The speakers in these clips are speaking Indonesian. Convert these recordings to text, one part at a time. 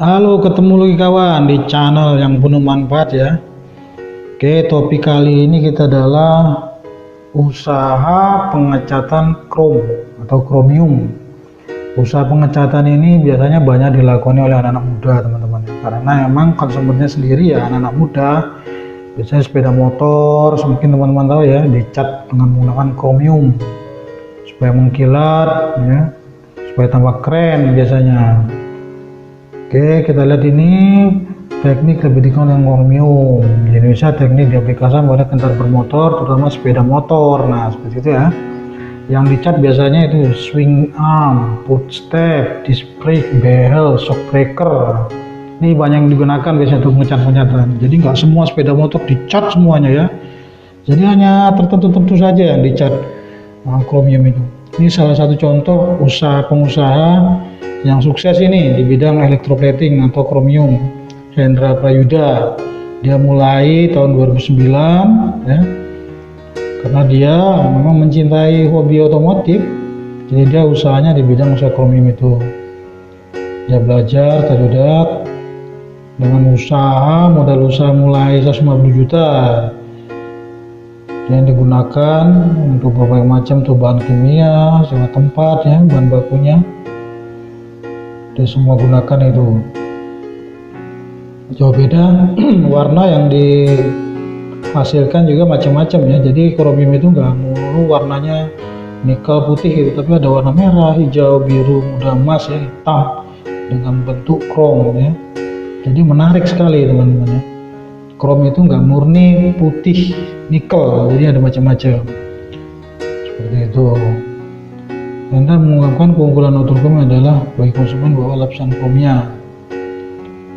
Halo, ketemu lagi kawan di channel yang penuh manfaat ya. Oke, topik kali ini kita adalah usaha pengecatan krom atau kromium. Usaha pengecatan ini biasanya banyak dilakukan oleh anak-anak muda, teman-teman. Karena emang konsumennya sendiri ya anak-anak muda. Biasanya sepeda motor, mungkin teman-teman tahu ya, dicat dengan menggunakan kromium supaya mengkilat ya, supaya tambah keren biasanya. Oke, kita lihat ini teknik lebih dikenal dengan kromium. Di Indonesia teknik diaplikasikan pada kendaraan bermotor, terutama sepeda motor. Nah, seperti itu ya. Yang dicat biasanya itu swing arm, footstep, disc brake, behel, shock breaker. Ini banyak yang digunakan biasanya untuk mengecat-ngecatan. Jadi nggak semua sepeda motor dicat semuanya ya. Jadi hanya tertentu saja yang dicat kromium itu. Ini salah satu contoh pengusaha yang sukses ini di bidang electroplating atau kromium, Hendra Prayuda. Dia mulai tahun 2009 ya, karena dia memang mencintai hobi otomotif, jadi dia usahanya di bidang usaha kromium itu. Dia belajar terdedak dengan modal usaha mulai 150 juta yang digunakan untuk berbagai macam tuh bahan kimia, sewa tempat ya, bahan bakunya dia semua gunakan itu. Jauh beda warna yang dihasilkan juga macam-macam ya. Jadi kromium itu nggak mulu warnanya nikel putih gitu, tapi ada warna merah, hijau, biru, muda, emas ya, hitam dengan bentuk krom ya. Jadi menarik sekali teman-teman ya. Krom itu nggak murni putih nikel, jadi ada macam-macam seperti itu. Anda mengungkapkan keunggulan Autochrome adalah bagi konsumen bahwa lapisan kromnya.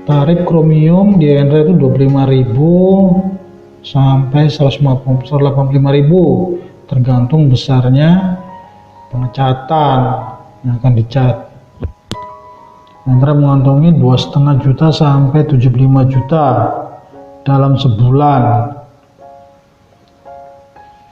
Tarif kromium di Hendra itu 25.000 sampai 185.000 tergantung besarnya pengecatan yang akan dicat. Hendra mengantongi 2,5 juta sampai 75 juta dalam sebulan.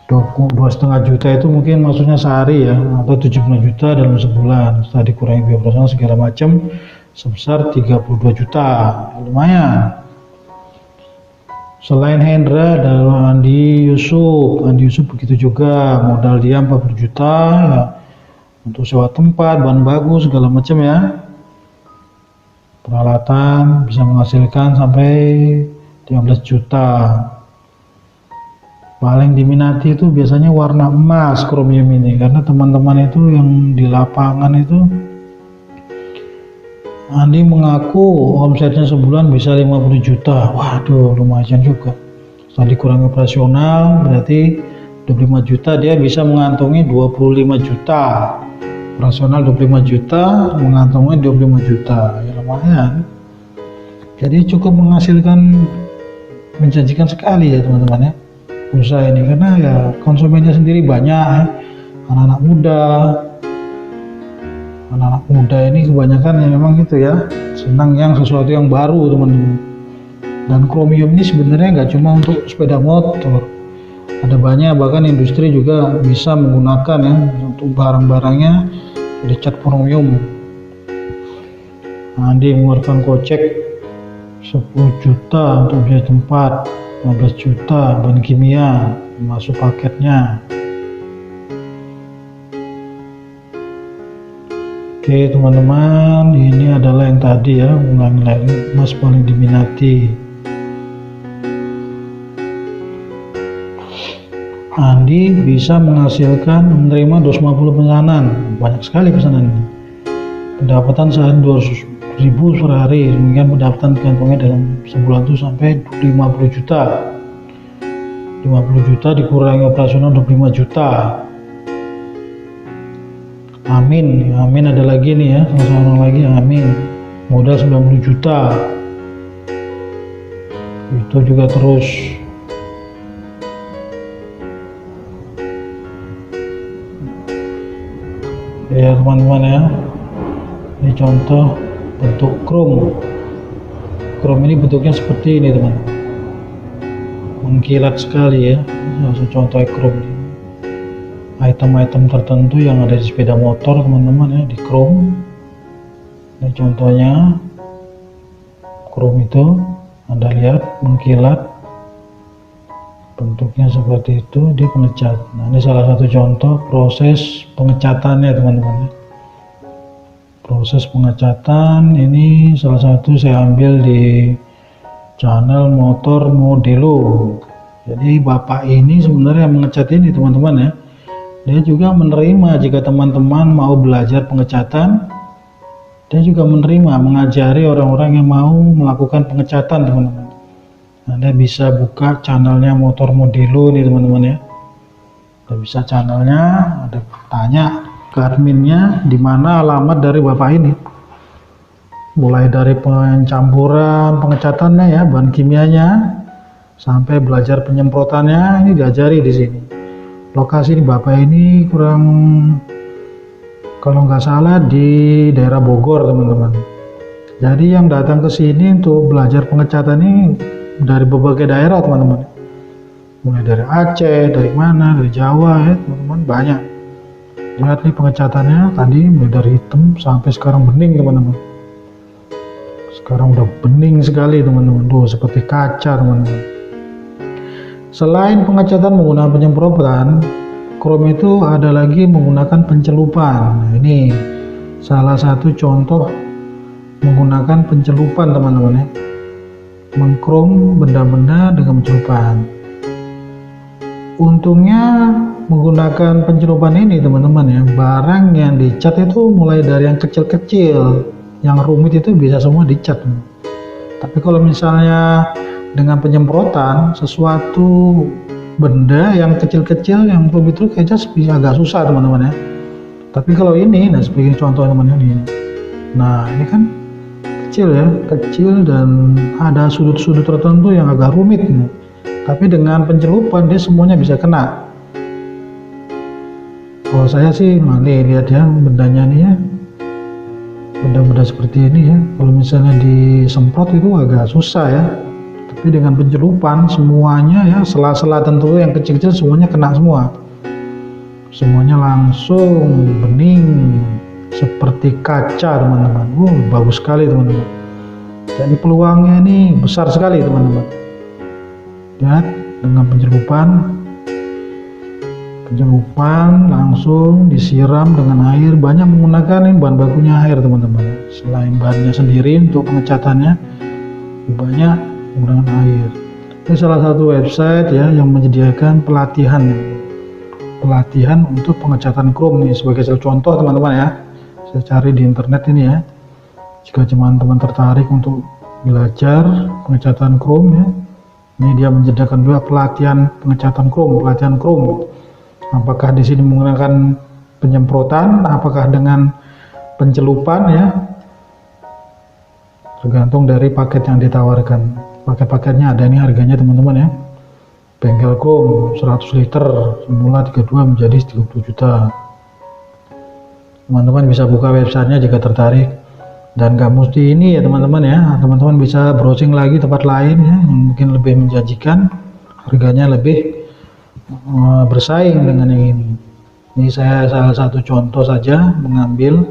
2,5 juta itu mungkin maksudnya sehari ya, atau 75 juta dalam sebulan. Setelah dikurangi biaya operasional segala macam sebesar 32 juta, lumayan. Selain Hendra ada Andi Yusuf begitu juga, modal dia 40 juta ya, untuk sewa tempat, bahan bagus segala macam ya. Peralatan bisa menghasilkan sampai 15 juta. Paling diminati itu biasanya warna emas kromium ini, karena teman-teman itu yang di lapangan itu, Andi mengaku omsetnya sebulan bisa 50 juta. Waduh, lumayan juga. Setelah dikurangi operasional berarti 25 juta, dia bisa mengantongi 25 juta. Operasional 25 juta, mengantongi 25 juta. Ya lumayan. Jadi cukup menghasilkan, menjanjikan sekali ya teman-teman ya, usaha ini, karena ya konsumennya sendiri banyak ya. Anak-anak muda ini kebanyakan yang memang gitu ya, senang yang sesuatu yang baru teman-teman. Dan kromium ini sebenarnya nggak cuma untuk sepeda motor, ada banyak, bahkan industri juga bisa menggunakan ya, untuk barang-barangnya dicat kromium. Andi mengeluarkan kocek 10 juta untuk biaya tempat, 15 juta bahan kimia masuk paketnya. Oke teman-teman, ini adalah yang tadi ya, ulangi lagi, emas paling diminati. Andi bisa menghasilkan, menerima 250 pesanan, banyak sekali pesanan ini. Pendapatan sehari 200.000 per hari, demikian pendapatan kantongnya dalam sebulan itu sampai 50 juta. 50 juta dikurangi operasional 25 juta. Amin ada lagi nih ya, salah orang lagi Amin, modal 90 juta. Itu juga terus. Ya teman-teman ya, ini contoh bentuk krom. Krom ini bentuknya seperti ini teman, mengkilat sekali ya. Contoh krom, item-item tertentu yang ada di sepeda motor teman-teman ya, di krom. Ini contohnya chrome itu, Anda lihat mengkilat, bentuknya seperti itu, dia pengecat. Nah, ini salah satu contoh proses pengecatannya teman-teman. Proses pengecatan ini salah satu saya ambil di channel Motor Modelo. Jadi bapak ini sebenarnya mengecat ini teman-teman ya. Dia juga menerima jika teman-teman mau belajar pengecatan. Dia juga menerima mengajari orang-orang yang mau melakukan pengecatan teman-teman. Anda bisa buka channelnya Motor Modelo nih teman-teman ya. Anda bisa channelnya, ada tanya ke adminnya di mana alamat dari bapak ini. Mulai dari pencampuran pengecatannya ya, bahan kimianya, sampai belajar penyemprotannya, ini diajari di sini. Lokasi ini bapak ini kurang, kalau nggak salah di daerah Bogor teman-teman. Jadi yang datang ke sini untuk belajar pengecatan ini dari berbagai daerah teman-teman. Mulai dari Aceh, dari mana, dari Jawa ya teman-teman, banyak. Lihat nih pengecatannya tadi mulai dari hitam sampai sekarang bening teman-teman. Sekarang udah bening sekali teman-teman, tuh seperti kaca teman-teman. Selain pengecatan menggunakan penyemprotan, chrome itu ada lagi menggunakan pencelupan. Nah, ini salah satu contoh menggunakan pencelupan teman-teman ya. Mengkrom benda-benda dengan pencelupan. Untungnya menggunakan pencelupan ini teman-teman ya, barang yang dicat itu mulai dari yang kecil-kecil, yang rumit itu bisa semua dicat. Tapi kalau misalnya dengan penyemprotan, sesuatu benda yang kecil-kecil yang rumit itu kayaknya bisa agak susah teman-teman ya. Tapi kalau ini, nah seperti contoh teman-teman ini. Nah ini kan kecil ya, kecil dan ada sudut-sudut tertentu yang agak rumit nih. Tapi dengan pencelupan dia semuanya bisa kena. Kalau saya sih, nah nih lihat ya bendanya nih ya, benda-benda seperti ini ya. Kalau misalnya disemprot itu agak susah ya. Tapi dengan pencelupan semuanya ya, sela-sela tentu yang kecil-kecil semuanya kena semua. Semuanya langsung bening seperti kaca teman-teman. Bagus sekali teman-teman. Jadi peluangnya ini besar sekali teman-teman. Lihat dengan pencelupan langsung disiram dengan air. Banyak menggunakan ini bahan bakunya air teman-teman. Selain bahannya sendiri untuk pengecatannya, banyak menggunakan air. Ini salah satu website ya yang menyediakan pelatihan untuk pengecatan chrome nih, sebagai contoh teman-teman ya. Saya cari di internet ini ya. Jika teman-teman tertarik untuk belajar pengecatan chrome ya, ini dia menyediakan juga pelatihan pengecatan chrome, pelatihan chrome. Apakah di sini menggunakan penyemprotan, apakah dengan pencelupan ya, tergantung dari paket yang ditawarkan. Paket-paketnya ada, ini harganya teman-teman ya. Bengkel chrome 100 liter semula 32 menjadi 30 juta. Teman-teman bisa buka websitenya jika tertarik. Dan gak mesti ini ya teman-teman ya, teman-teman bisa browsing lagi tempat lain ya yang mungkin lebih menjanjikan, harganya lebih bersaing dengan yang ini. Ini saya salah satu contoh saja mengambil.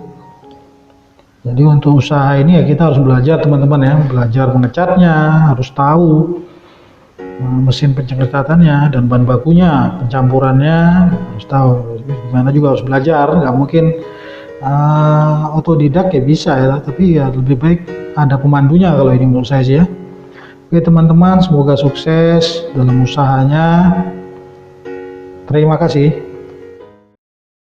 Jadi untuk usaha ini ya kita harus belajar teman-teman ya, belajar mengecatnya, harus tahu mesin pencecatannya dan bahan bakunya, pencampurannya harus tahu. Gimana juga harus belajar, nggak mungkin otodidak ya bisa ya, tapi ya lebih baik ada pemandunya kalau ini menurut saya sih ya. Oke teman-teman, semoga sukses dalam usahanya. Terima kasih.